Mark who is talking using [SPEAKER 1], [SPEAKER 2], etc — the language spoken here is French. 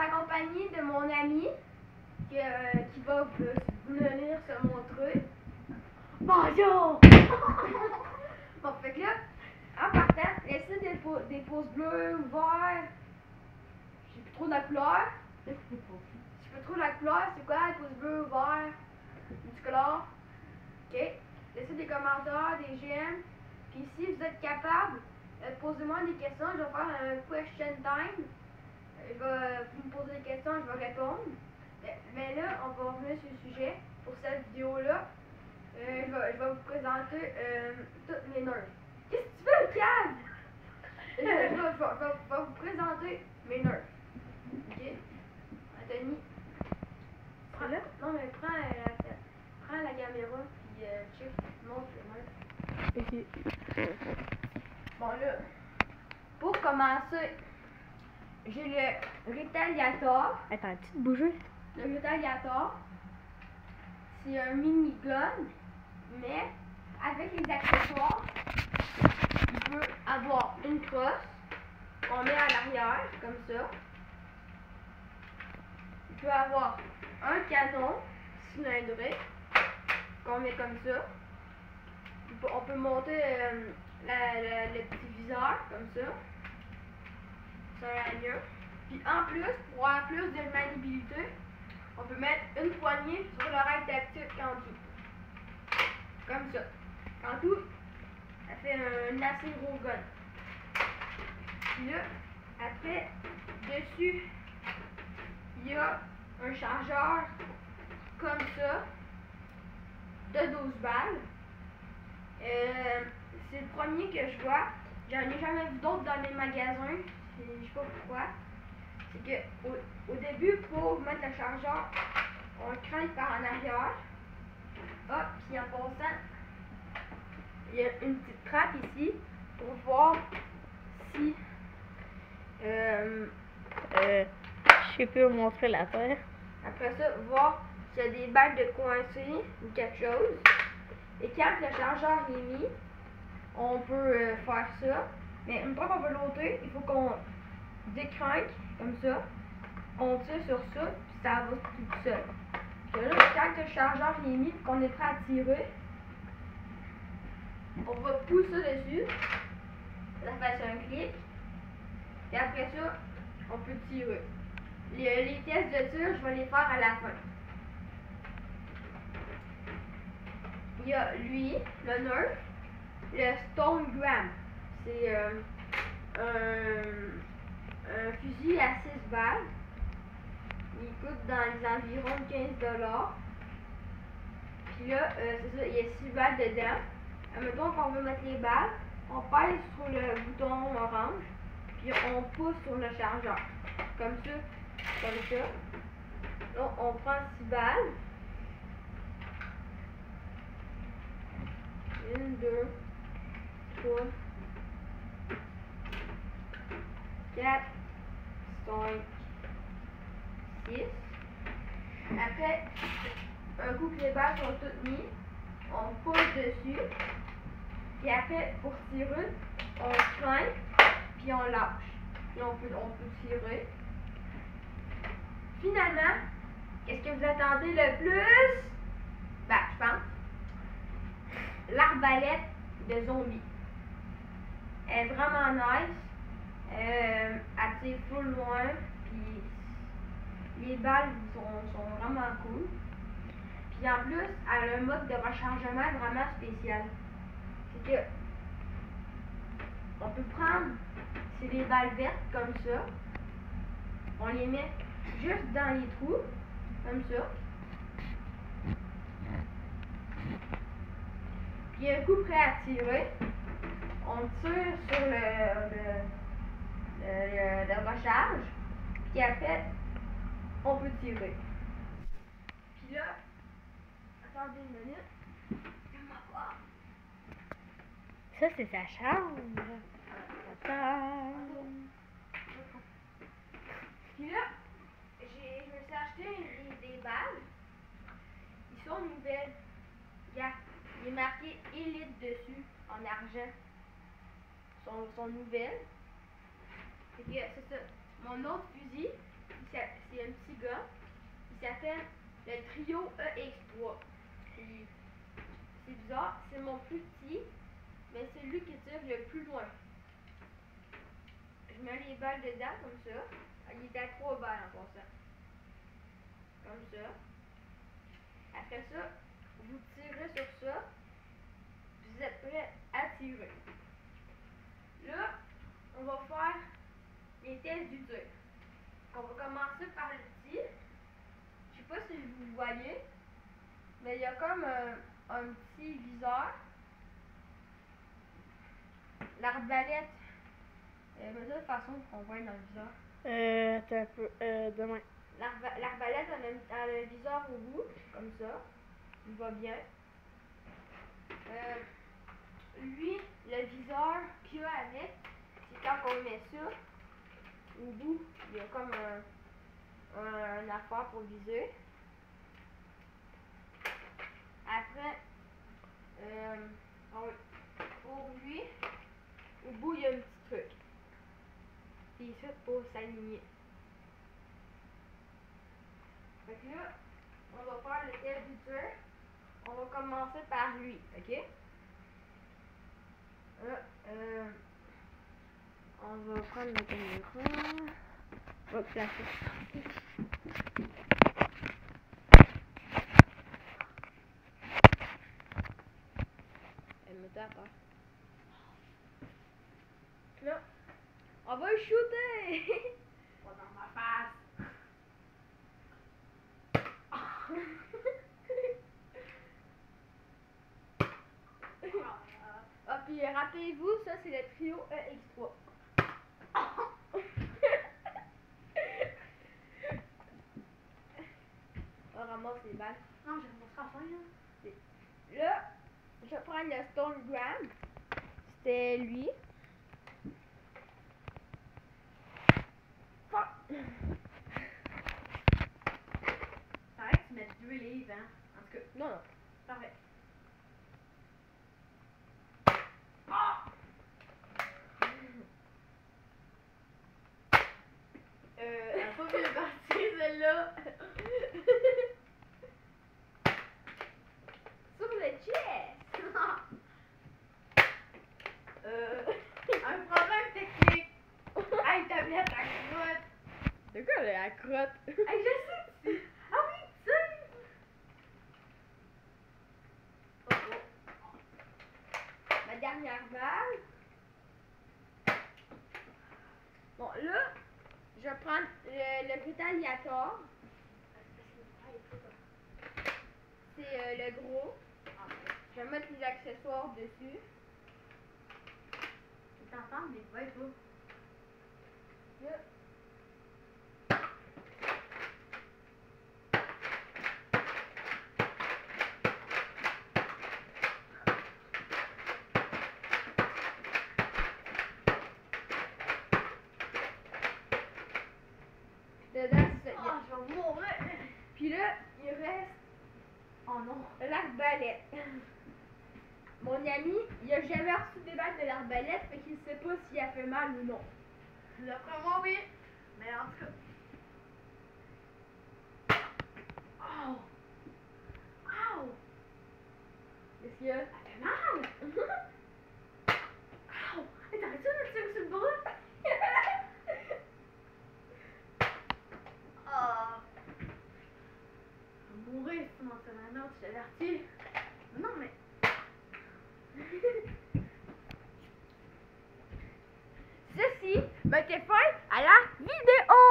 [SPEAKER 1] accompagné de mon ami qui va venir se montrer. Bonjour! Bon, fait que là, en partant, laissez des pouces bleus, verts. Je sais plus trop la couleur. Je sais plus trop la couleur. C'est quoi les pouces bleus, verts, multicolores? Ok. Laissez des commentaires, des j'aime. Puis si vous êtes capable, posez-moi des questions. Je vais faire un question time. Vous me poser des questions, je vais répondre. Mais là, on va revenir sur le sujet. Pour cette vidéo-là, je vais vous présenter toutes mes nerfs. Qu'est-ce que tu veux, Cam? Je vais vous présenter mes nerfs. Ok? Anthony, prends là? Non, mais prends la caméra, puis check, montre les nerfs. Ok. Bon, là, pour commencer, j'ai le Retaliator.
[SPEAKER 2] Attends, un petit bouger.
[SPEAKER 1] Le Retaliator, c'est un mini-gun, mais avec les accessoires, il peut avoir une crosse qu'on met à l'arrière, comme ça. Il peut avoir un canon cylindrique qu'on met comme ça. On peut monter le petit viseur, comme ça. Ça a mieux. Puis en plus, pour avoir plus de maniabilité, on peut mettre une poignée sur l'oreille tactile Cantu. Comme ça. Cantu, ça fait un assez gros gun. Puis là, après, dessus, il y a un chargeur comme ça, de 12 balles. C'est le premier que je vois. J'en ai jamais vu d'autres dans les magasins. Je sais pas pourquoi. C'est que au début, pour mettre le chargeur, on le craint par en arrière. Hop, puis en passant, il y a une petite trappe ici pour voir si
[SPEAKER 2] Je peux vous montrer la terre.
[SPEAKER 1] après ça, voir s'il y a des balles de coincées ou quelque chose. Et quand le chargeur est mis, on peut faire ça. Mais une fois qu'on veut l'ôter, il faut qu'on décrinque comme ça. On tire sur ça, puis ça va tout seul. Puis là, quand le chargeur est mis, qu'on est prêt à tirer, on va pousser dessus. Ça fait un clic. Et après ça, on peut tirer. Les tests de tir, je vais les faire à la fin. Il y a lui, le Nerf, le Stonegram. C'est un fusil à 6 balles. Il coûte dans les environs de 15$. Puis là, c'est ça, il y a 6 balles dedans. Admettons qu'on veut mettre les balles, on pèse sur le bouton orange, puis on pousse sur le chargeur. Comme ça, comme ça. Là, on prend 6 balles. 1, 2, 3, 4, 5, 6. Après, un coup que les balles sont toutes mises, on pousse dessus. Puis après, pour tirer, on freine, puis on lâche. Puis on peut tirer. Finalement, qu'est-ce que vous attendez le plus? Ben, je pense. L'arbalète de zombie. Elle est vraiment nice. Elle tire full loin. Puis les balles sont vraiment cool. Puis en plus, elle a un mode de rechargement vraiment spécial. C'est que on peut prendre des balles vertes comme ça. On les met juste dans les trous. Comme ça. Puis un coup prêt à tirer, on tire sur le recharge, puis après, on peut tirer. Puis là, attendez une minute.
[SPEAKER 2] Ça, c'est sa chambre. Attends.
[SPEAKER 1] Puis là, je me suis acheté des balles. Ils sont nouvelles. Regarde, il est marqué Elite dessus, en argent. Ils sont nouvelles. C'est ça. Mon autre fusil, s'appelle le trio EX3. C'est bizarre, c'est mon plus petit, mais c'est lui qui tire le plus loin. Je mets les balles dedans comme ça. Il est à 3 balles en passant. Comme ça. Après ça, vous tirez sur ça. Vous êtes prêts à tirer. Là, on va faire les tests du tir. On va commencer par le petit. Je sais pas si vous voyez, mais il y a comme un petit viseur. L'arbalète. Mais de toute façon, on voit dans le viseur.
[SPEAKER 2] Attends un peu. Demain.
[SPEAKER 1] L'arbalète a le viseur au bout, comme ça. Il va bien. Lui, le viseur qu'il y a avec, c'est quand on met ça, au bout, il y a comme un affaire pour viser. Après, pour lui, au bout, il y a un petit truc. C'est ça pour s'aligner. Fait que là, on va faire le test du tir. On va commencer par lui, ok?
[SPEAKER 2] On va prendre la caméra. On va placer.
[SPEAKER 1] Me tape, hein. Là, on va le shooter! Pas dans ma face! Ah, puis rappelez-vous, ça c'est le trio EX3. On ramasse les balles.
[SPEAKER 2] Non, je vais montrer à fin,
[SPEAKER 1] Là, je vais prendre le Stone Gram. C'était lui.
[SPEAKER 2] Pareil que tu mets 2 livres, hein? En tout cas,
[SPEAKER 1] Non, non.
[SPEAKER 2] parfait. Elle a pas vu le parti, celle-là.
[SPEAKER 1] Sur le chest!
[SPEAKER 2] Un problème technique. Hey, tablette à crotte.
[SPEAKER 1] C'est quoi la crotte?
[SPEAKER 2] Hey, je sais que tu... Ah oui, tu sais.
[SPEAKER 1] Ma dernière balle. Bon, là, je vais prendre le rétaliator. C'est le gros. Je vais mettre les accessoires dessus.
[SPEAKER 2] Tu t'entends, mais ouais, pas.
[SPEAKER 1] Là. Dedans, c'est ça.
[SPEAKER 2] Ah, je vais mourir.
[SPEAKER 1] Puis là, il reste
[SPEAKER 2] Oh non.
[SPEAKER 1] l'arbalète. Mon ami, il a jamais reçu des balles de l'arbalète, fait qu'il sait pas si elle fait mal ou non.
[SPEAKER 2] D'après moi, oui. Mais en tout cas. Oh. Ow.
[SPEAKER 1] Qu'est-ce qu'il y a?
[SPEAKER 2] Ça fait mal. Ow. Hey, t'arrêtes ça de me tirer sur le bras? Ah. Je vais mourir si tu m'en fais un autre, je t'avertis. Non, mais.
[SPEAKER 1] Ceci me fait fin à la vidéo!